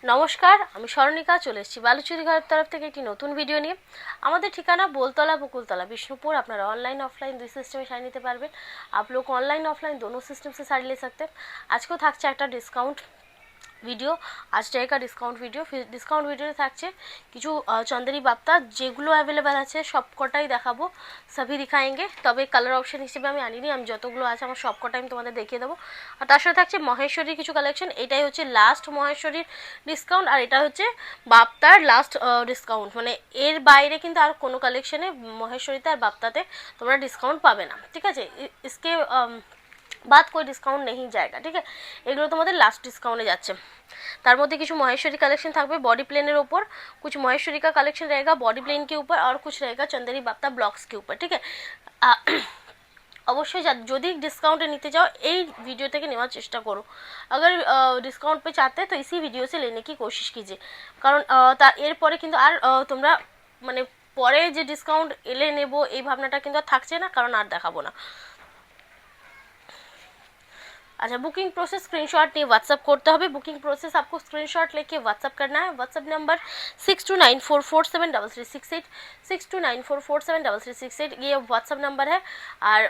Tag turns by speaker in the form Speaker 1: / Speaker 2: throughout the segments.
Speaker 1: নমস্কার, আমি স্মরণিকা চলে এসেছি বালুচুরি ঘরের তরফ থেকে একটি নতুন ভিডিও নিয়ে। আমাদের ঠিকানা बोलतला बकुलतला विष्णुपुर। আপনারা অনলাइन ऑफलाइन দুই সিস্টেমে শাড়ি নিতে পারবেন। आप लोग ऑनलाइन ऑफलाइन दोनों सिस्टम से শাড়ি ले सकते हैं। আজকেও থাকছে একটা ডিসকাউন্ট ভিডিও। আজটা একটা ডিসকাউন্ট ভিডিওতে থাকছে কিছু চন্দেরি বাপ্তা যেগুলো অ্যাভেলেবেল আছে সবকটাই দেখাবো, সবই দিখাएंगे। তবে কালার অপশন হিসেবে আমি আনিনি, আমি যতগুলো আছে আমার সবকটাই আমি তোমাদের দেখিয়ে দেবো। আর তার সাথে থাকছে মহেশ্বরীর কিছু কালেকশন। এটাই হচ্ছে লাস্ট মহেশ্বরীর ডিসকাউন্ট, আর এটা হচ্ছে বাপ্তার লাস্ট ডিসকাউন্ট। মানে এর বাইরে কিন্তু আর কোনো কালেকশনে মহেশ্বরীতে আর বাপ্তাতে তোমরা ডিসকাউন্ট পাবে না, ঠিক আছে? इसके बाद कोई डिस्काउंट नहीं जाएगा, ठीक है? এগুলো তোমাদের লাস্ট ডিসকাউন্টে যাচ্ছে। তার মধ্যে কিছু महेश्वरी कलेक्शन থাকবে बॉडी प्लेन ऊपर, कुछ महेश्वरी का कलेक्शन रहेगा बॉडी प्लेन के ऊपर, और कुछ रहेगा चंदेरी बाप्ता ब्लॉक्स के ऊपर, ठीक है? অবশ্যই যদি ডিসকাউন্টে নিতে চাও এই ভিডিও থেকে নেওয়ার চেষ্টা করো। अगर डिस्काउंट पे चाहते हैं तो इसी वीडियो से लेने की कोशिश कीजिए, কারণ এরপরে কিন্তু আর তোমরা মানে পরে যে ডিসকাউন্ট এলে নেব এই ভাবনাটা কিন্তু আর থাকছে না, কারণ আর দেখাবো না। अच्छा, बुकिंग प्रोसेस स्क्रीनशॉट नहीं व्हाट्सअप करते हैं। बुकिंग प्रोसेस आपको स्क्रीनशॉट लेके व्हाट्सअप करना है। व्हाट्सअप नंबर 6294473368, 6294473368 ये व्हाट्सअप नंबर है। और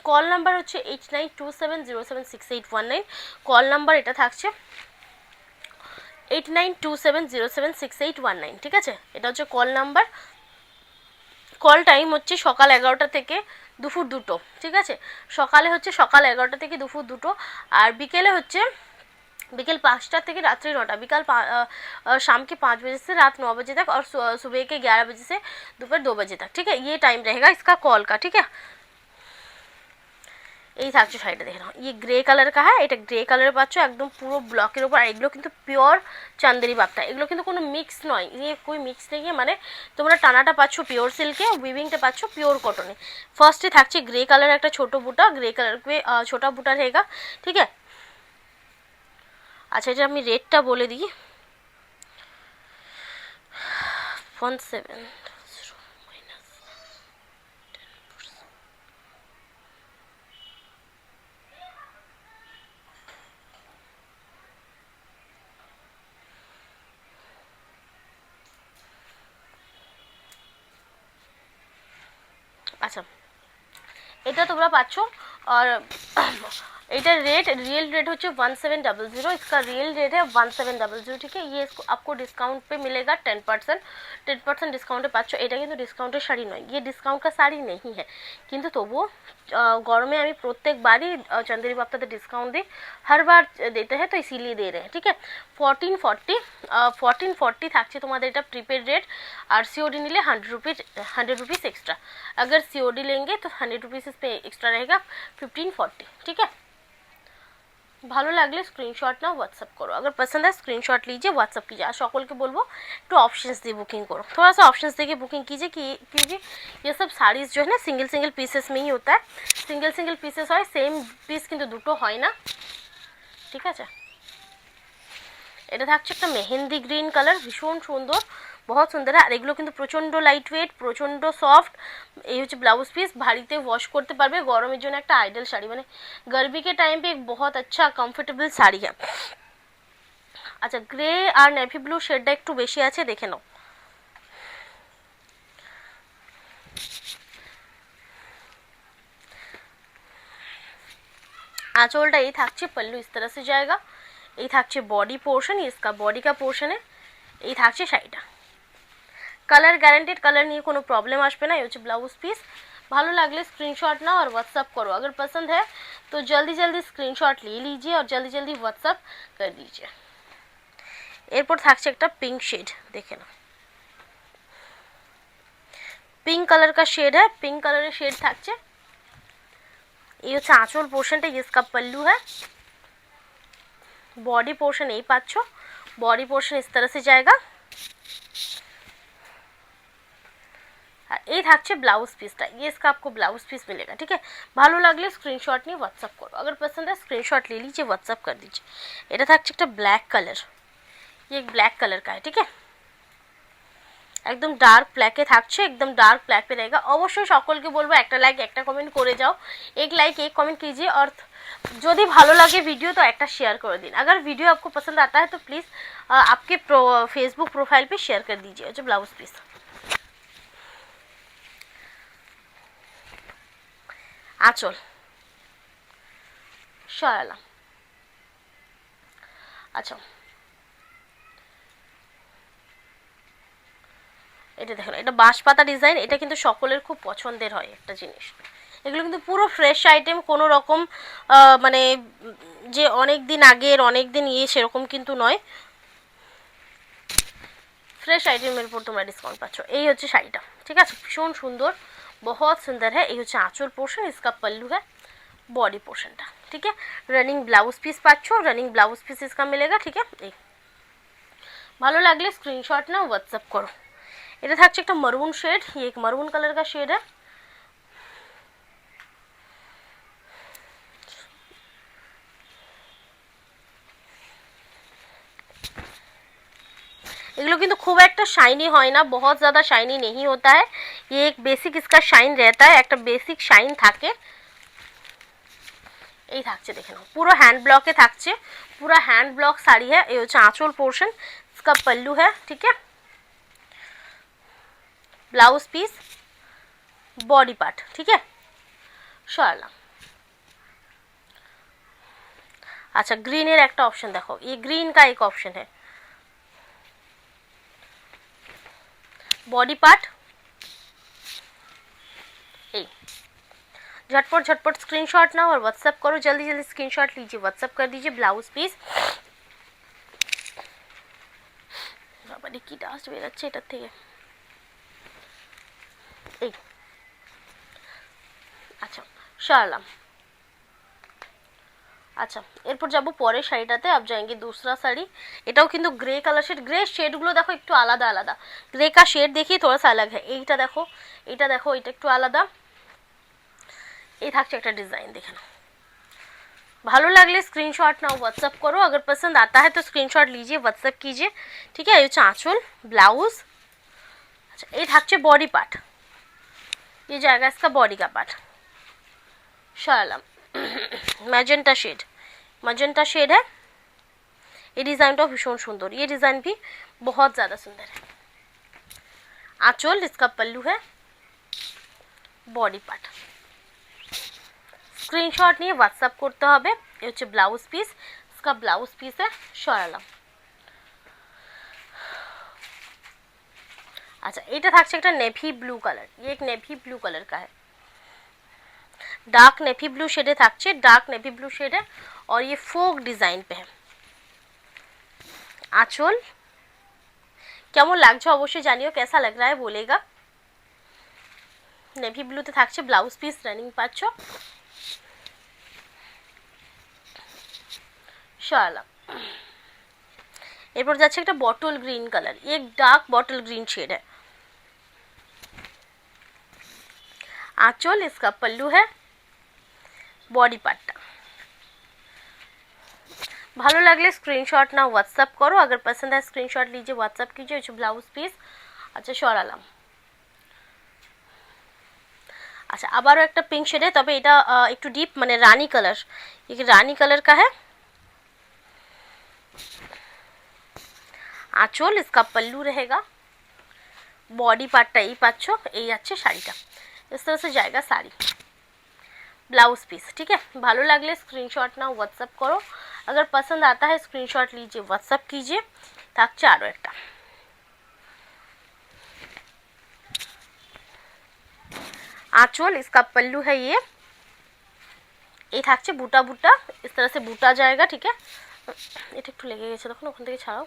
Speaker 1: कॉल नंबर হচ্ছে 8927076819। कॉल नंबर এটা থাকছে 8927076819, ঠিক আছে? এটা হচ্ছে কল নাম্বার। কল টাইম হচ্ছে সকাল 11টা থেকে দুপুর 2টো, ঠিক আছে? সকালে হচ্ছে সকাল 11টা থেকে দুপুর 2টো, আর বিকেলে হচ্ছে बिकल 5टा থেকে रात्रि 9टा, शाम के 5 बजे से रात 9 बजे तक, और सुबह के 11 बजे से दोपहर 2 बजे तक, ठीक है? ये टाइम रहेगा इसका कॉल का, ठीक है? এই থাকছে শাড়িটা, দেখে নাও। ये গ্রে কালার का है, এটা গ্রে কালারে পাচ্ছ একদম পুরো ব্লকের উপর। আর এগুলো কিন্তু পিওর চান্দেরি বাপ্তা, এগুলো কিন্তু কোনো মিক্স নয়, ये कोई मिक्स नहीं है। মানে তোমরা টানাটা পাচ্ছ পিওর সিল্কে, উইভিংটা পাচ্ছ পিওর কটনে। ফার্স্টে থাকছে গ্রে কালার একটা ছোট বুটা, গ্রে কালার पे छोटा बुटा रहेगा, ठीक है? আচ্ছা, এটা আমি রেটটা বলে দিই। 17 আচ্ছা, এটা তোমরা পাচ্ছ। আর এটার रेट रियल रेट হচ্ছে 1700, इसका रियल रेट है 1700, ठीक है? ये इसको आपको डिस्काउंट पे मिलेगा 10% ডিসকাউন্টে পাচ্ছ। এটা কিন্তু ডিসকাউন্টের শাড়ি নয়, ये डिस्काउंट का साड़ी नहीं है, কিন্তু তবুও গরমে আমি প্রত্যেকবারই চন্দেরি বাপ্তাতে ডিসকাউন্ট দিই, हर बार देते हैं तो इसीलिए दे रहे हैं, ठीक है? 1440 থাকছে তোমাদের এটা প্রিপেড রেট। আর सीओडी নিলে 100 रुपीज़ एक्स्ट्रा। अगर सीओडी लेंगे तो 100 रुपीज़ इस पे एक्स्ट्रा रहेगा, 1540, ठीक है? ভালো লাগলে স্ক্রিনশট নাও, व्हाट्सअप करो। अगर पसंद है स्क्रीनशॉट लीजिए, व्हाट्सअप कीजिए। আর সকলকে বলবো একটু অপশনস দিয়ে বুকিং করো, थोड़ा सा ऑप्शंस देखिए बुकिंग कीजिए, क्योंकि ये सब साड़ीज जो है ना सिंगल पीसेस में ही होता है। सिंगल पीसेस হয়, সেম পিস কিন্তু দুটো হয় না, ঠিক আছে? এটা থাকছে একটা মেহেন্দি গ্রিন কালার, ভীষণ সুন্দর, बहुत सुंदर है। আর এগুলো কিন্তু প্রচণ্ড লাইট ওয়েট, প্রচণ্ড সফট। এই হচ্ছে ব্লাউজ পিস, ভারীতে ওয়াশ করতে পারবে, গরমের জন্য একটা আইডল শাড়ি, মানে गर्मी के टाइम पे एक बहुत अच्छा कंफर्टेबल শাড়ি है। আচ্ছা, গ্রে আর নেভি ব্লু শেডটা একটু বেশি আছে, দেখে নাও। आंचलটা এই থাকছে, पल्लू इस तरह से जाएगा, এই থাকছে बॉडी पोर्शन, इसका बॉडी का पोर्शन है, এই থাকছে শাড়িটা। কালার গ্যারান্টেড, কালার নিয়ে কোনো প্রবলেম আসবে না। এই হচ্ছে ব্লাউজ পিস। ভালো লাগলে স্ক্রিনশট নাও और व्हाट्सअप करो। अगर पसंद है तो जल्दी स्क्रीनशॉट ले लीजिए और जल्दी व्हाट्सअप कर दीजिए। এরপর থাকছে একটা পিঙ্ক শেড, দেখে নাও। পিঙ্ক কালার का शेड है, पिंक कलर शेड থাকছে। এই হচ্ছে আঁচল পোর্শনটা, इसका पल्लू है। बॉडी पोर्शन এই পাচ্ছ, बॉडी पोर्शन इस तरह से जाएगा। ये থাকছে ব্লাউজ পিসটা, ये इसका आपको ब्लाउज पीस मिलेगा, ठीक है? ভালো লাগলে স্ক্রিনশট নিয়ে व्हाट्सअप करो। अगर पसंद है स्क्रीनशॉट ले लीजिए, व्हाट्सअप कर दीजिए। এটা থাকছে একটা ব্ল্যাক কালার, ये एक ब्लैक कलर का है, ठीक है? একদম ডার্ক ব্ল্যাকে থাকছে, একদম ডার্ক ব্ল্যাক पे रहेगा। অবশ্যই সকলকে বলবো একটা লাইক একটা কমেন্ট করে যাও, एक लाइक एक कमेंट कीजिए और যদি ভালো লাগে वीडियो तो একটা शेयर कर दिन। अगर वीडियो आपको पसंद आता है तो प्लीज़ आपके फेसबुक प्रोफाइल पे शेयर कर दीजिए। जो ब्लाउज पीस आंचल शरारा। अच्छा এটা দেখুন, এটা বাঁশপাতা ডিজাইন। এটা কিন্তু সকলের খুব পছন্দের হয় একটা জিনিস। এগুলো কিন্তু পুরো ফ্রেশ আইটেম, কোনো রকম মানে যে অনেক দিন আগের অনেক দিন সেরকম কিন্তু নয়। ফ্রেশ আইটেমের উপর তোমরা ডিসকাউন্ট পাচ্ছ। এই হচ্ছে শাড়িটা, ঠিক আছে, ভীষণ সুন্দর, बहुत सुंदर है। এই হচ্ছে আঁচল পোর্শন, इसका पल्लू है, बॉडी पोर्शनটা, ठीक है। रनिंग ब्लाउज पीस পাচ্ছ, रनिंग ब्लाउज पीस इसका मिलेगा, ठीक है। এই ভালো লাগলে স্ক্রিনশট নাও, হোয়াটসঅ্যাপ করো। এটা থাকছে একটা मरून शेड, ये एक मरून कलर का शेड है। এগুলো কিন্তু খুব একটা শাইনি হয় না, बहुत ज़्यादा शाइनी नहीं होता है। ये एक बेसिक इसका शाइन रहता है, একটা বেসিক শাইন থাকে। এই থাকছে দেখে নাও, পুরো হ্যান্ড ব্লকে থাকছে, पूरा हैंड ब्लॉक साड़ी है। ये হচ্ছে আঁচল पोर्शन, इसका पल्लू है, ठीक है। ब्लाउज पीस, बॉडी पार्ट, ठीक है। সরালাম। अच्छा ग्रीन एक ऑप्शन देखो, ये ग्रीन का एक ऑप्शन है। बॉडी पार्ट झटपट झटपट स्क्रीनशॉट ना और व्हाट्सएप करो, जल्दी जल्दी स्क्रीनशॉट लीजिए, व्हाट्सएप कर दीजिए। ब्लाउज पीस বাবারে কি ডাস্ট বেরাচ্ছে এটার থেকে। এই আচ্ছা সরালাম। আচ্ছা এরপর যাব পরের শাড়িটাতে। आप जाएंगे दूसरा শাড়ি। এটাও কিন্তু গ্রে কালার শেড। গ্রে শেডগুলো দেখো একটু আলাদা আলাদা, গ্রে का शेड देखिए थोड़ा सा अलग है। এইটা দেখো, এটা দেখো, এটা একটু আলাদা। এই থাকছে একটা ডিজাইন, দেখে নাও। ভালো লাগলে স্ক্রিনশট নাও, व्हाट्सएप करो। अगर पसंद आता है तो स्क्रीनशॉट लीजिए, व्हाट्सएप कीजिए, ठीक है। ये হচ্ছে আঁচল, ब्लाउज। अच्छा ये থাকছে बॉडी पार्ट, ये जाएगा इसका बॉडी का पार्ट। सरालाम। मैजेंटा शेड, मैजेंटा शेड है। ये डिज़ाइन तो भीषण सुंदर, ये डिज़ाइन भी बहुत ज़्यादा सुंदर है। आंचल, इसका पल्लू है, बॉडी पार्ट। स्क्रीनशॉट নিয়ে হোয়াটসঅ্যাপ করতে হবে। এই হচ্ছে ব্লাউজ পিস, इसका ब्लाउज पीस है। সরালাম। अच्छा এটা থাকছে একটা নেভি ব্লू कलर, ये एक नेवी ब्लू कलर का है। डार्क नेवी ब्लू शेड থাকছে, डार्क नेवी ब्लू शेड है और ये फोक डिजाइन पे है। आंचल কেমন লাগছে অবশ্যই জানিও, कैसा लग रहा है बोलेगा। नेवी ब्लूতে থাকছে, ব্লাউজ পিস রানিং পাচ্ছ। সরালাম। এরপর যাচ্ছে একটা বটল গ্রিন কালার, ये एक डार्क बॉटल ग्रीन शेड है। आंचल, इसका पल्लू है, बॉडी पार्ट। ভালো লাগলে স্ক্রিনশট নাও, হোয়াটসঅ্যাপ করো। अगर पसंद है स्क्रीनशॉट लीजिए, व्हाट्सएप कीजिए। जो ब्लाउज पीस, अच्छा সরালাম। अच्छा আবারও একটা পিঙ্ক শেডে, তবে এটা একটু ডিপ মানে রানী কালার, ये रानी कलर का है। आंचल, इसका पल्लू रहेगा, बॉडी पार्टটা এই পাচ্ছ। এই আছে শাড়িটা, इस तरह से जाएगा साड़ी। ब्लाउज पीस, ठीक है। ভালো লাগলে স্ক্রিনশট নাও, হোয়াটসঅ্যাপ করো। अगर पसंद आता है स्क्रीनशॉट लीजिए, व्हाट्सएप कीजिए। থাকছে আরও একটা। आंचल, इसका पल्लू है, ये এই থাকছে বুটা বুটা, इस तरह से বুটা जाएगा, ठीक है। এটা একটু লেগে গেছে, দেখুন ওখান থেকে ছাড়াও।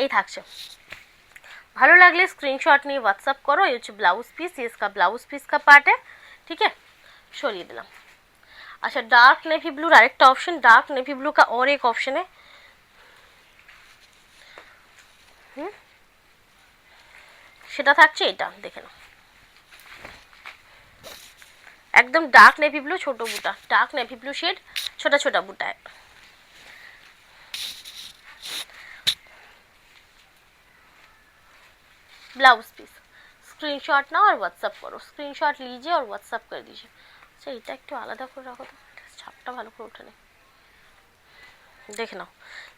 Speaker 1: এই থাকছে। ভালো লাগলে স্ক্রিনশট নিয়ে হোয়াটসঅ্যাপ করো। এই হচ্ছে ব্লাউজ পিস, ये इसका ब्लाउज पीस का पार्ट है, ठीक है। সরিয়ে দিলাম। अच्छा डार्क नेवी ब्लू আরেকটা অপশন, डार्क नेवी ब्लू का और एक ऑप्शन है। সেটা থাকছে এটা, দেখে নাও। एकदम डार्क नेवी ब्लू, छोटो बूटा, डार्क नेवी ब्लू शेड, छोटा छोटा बूटा है। ब्लाउज पीस, स्क्रीनशॉट नाओ और व्हाट्सअप करो, स्क्रीनशॉट लीजिए और व्हाट्सअप कर दीजिए। আচ্ছা এটা একটু আলাদা করে রাখো তো, ছাপটা ভালো করে ওঠে না। দেখে নাও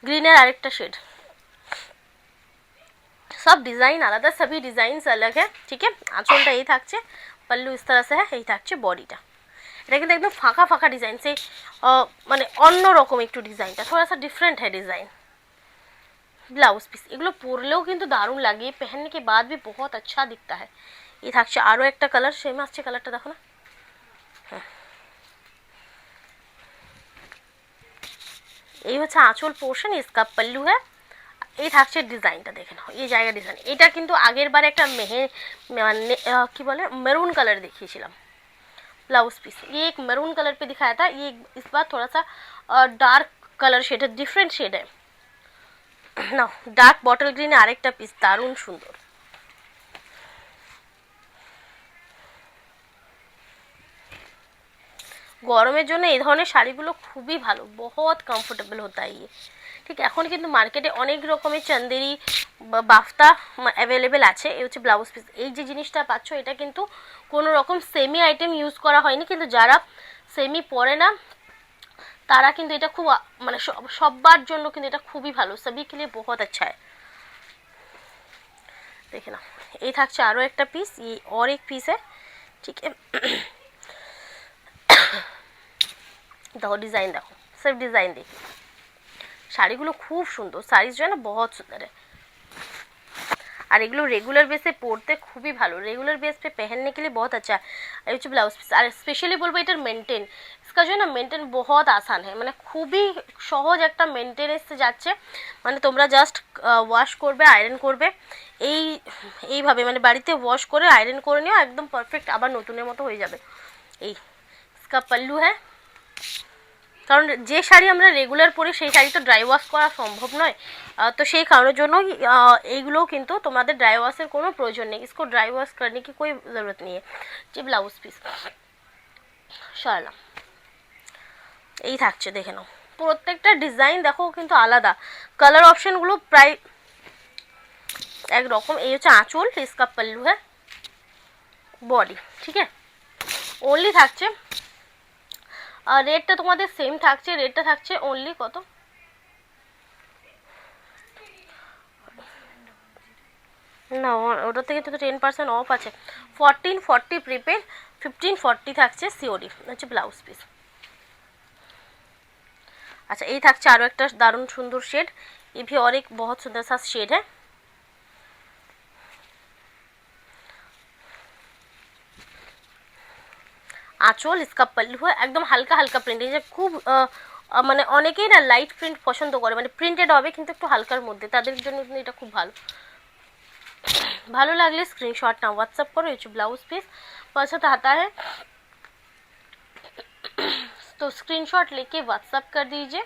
Speaker 1: গ্রিনের আরেকটা শেড, सब डिज़ाइन आलादा, सभी डिज़ाइंस अलग है। ठीक है, आँचलটা এই থাকছে, पल्लू इस तरह से है, এই থাকছে বডিটা। এটা কিন্তু একদম ফাঁকা ফাঁকা ডিজাইন, সেই মানে অন্যরকম একটু ডিজাইনটা, थोड़ा सा डिफरेंट है डिज़ाइन। ব্লাউজ পিস এগুলো পরলেও কিন্তু দারুণ লাগে, पहनने के बाद भी बहुत अच्छा दिखता है। এই থাকছে আরও একটা কালার, সেম আসছে কালারটা দেখো না। এই হচ্ছে আঁচল পোর্শন, इसका पल्लू है। এই থাকছে ডিজাইনটা দেখে নাও, এই জায়গা ডিজাইন। এটা কিন্তু আগের বারে একটা মানে কি বলে মেরুন কালার দেখিয়েছিলাম ब्लाउज पीस, ये एक मैरून कलर पे दिखाया था, ये इस बार थोड़ा सा डार्क कलर शेड है, डिफरेंट शेड है ना। डार्क बॉटल ग्रीन আরেকটা পিস দারুণ সুন্দর। গরমের জন্য এই ধরনের শাড়িগুলো খুবই ভালো, बहुत कंफर्टेबल होता है ये। ঠিক, এখন কিন্তু মার্কেটে অনেক রকমের চান্দেরি বাফতা অ্যাভেলেবেল আছে। এই হচ্ছে ব্লাউজ পিস। এই যে জিনিসটা পাচ্ছ এটা কিন্তু কোনো রকম সেমি আইটেম ইউজ করা হয়নি, কিন্তু যারা সেমি পরে না তারা কিন্তু এটা খুব মানে সবার জন্য কিন্তু এটা খুবই ভালো, সবই के लिए बहुत अच्छा है। দেখে নাও এই থাকছে আরও একটা পিস, এই और एक पीस है। ठीक है, দেখো ডিজাইন, দেখো सिर्फ डिज़ाइन देखिए, শাড়িগুলো খুব সুন্দর, সারিজ जो है ना बहुत सुंदर है। और एगुलो रेगुलर बेस पे पड़ते खूब ही भालो, रेगुलर बेस पे पहनने के लिए बहुत अच्छा है। ये ब्लाउज पीस, और स्पेशली बोलबो इटार मेंटेन, इसका जो है ना मेंटेन बहुत आसान है, মানে খুবই সহজ একটা মেনটেনেন্সে যাচ্ছে। মানে তোমরা জাস্ট ওয়াশ করবে, আয়রন করবে, এইভাবে মানে বাড়িতে ওয়াশ করে আয়রন করে নিও, একদম পারফেক্ট আবার নতুনের মতো হয়ে যাবে। এই इसका पल्लू है, কারণ যে শাড়ি আমরা রেগুলার পরি সেই শাড়ি তো ড্রাই ওয়াশ করা সম্ভব নয়, তো সেই কারণের জন্য এইগুলোও কিন্তু তোমাদের ড্রাই ওয়াশের কোনো প্রয়োজন নেই, इसको ड्राई वॉश करने की कोई ज़रूरत नहीं है। যে ব্লাউজ পিস সরালাম, এই থাকছে দেখে নাও, প্রত্যেকটা ডিজাইন দেখো কিন্তু আলাদা, কালার অপশনগুলো প্রায় একরকম। এই হচ্ছে আঁচল, इसका पल्लू है, বডি। ঠিক আছে, ওনলি থাকছে রেটটা তোমাদের সেম থাকছে, রেটটা থাকছে অনলি কত, না ওটা থেকে তো 10% অফ আছে, 1440 প্রিপেড, 1540 থাকছে সিওডি। হচ্ছে ব্লাউজ পিস। अच्छा, এই থাকছে আরও একটা দারুণ সুন্দর শেড, ये भी और एक बहुत सुंदर सा शेड है। आँचल, इसका पल्लू है, एकदम हल्का हल्का प्रिंट, এই যে খুব মানে অনেকেই না লাইট প্রিন্ট পছন্দ করে, মানে প্রিন্টেড হবে কিন্তু একটু হালকার মধ্যে, তাদের জন্য কিন্তু এটা খুব ভালো। ভালো লাগলে স্ক্রিনশট নাও, व्हाट्सएप करो। ये ब्लाउज पीस पसंद आता है तो स्क्रीनशॉट लेके व्हाट्सएप कर दीजिए।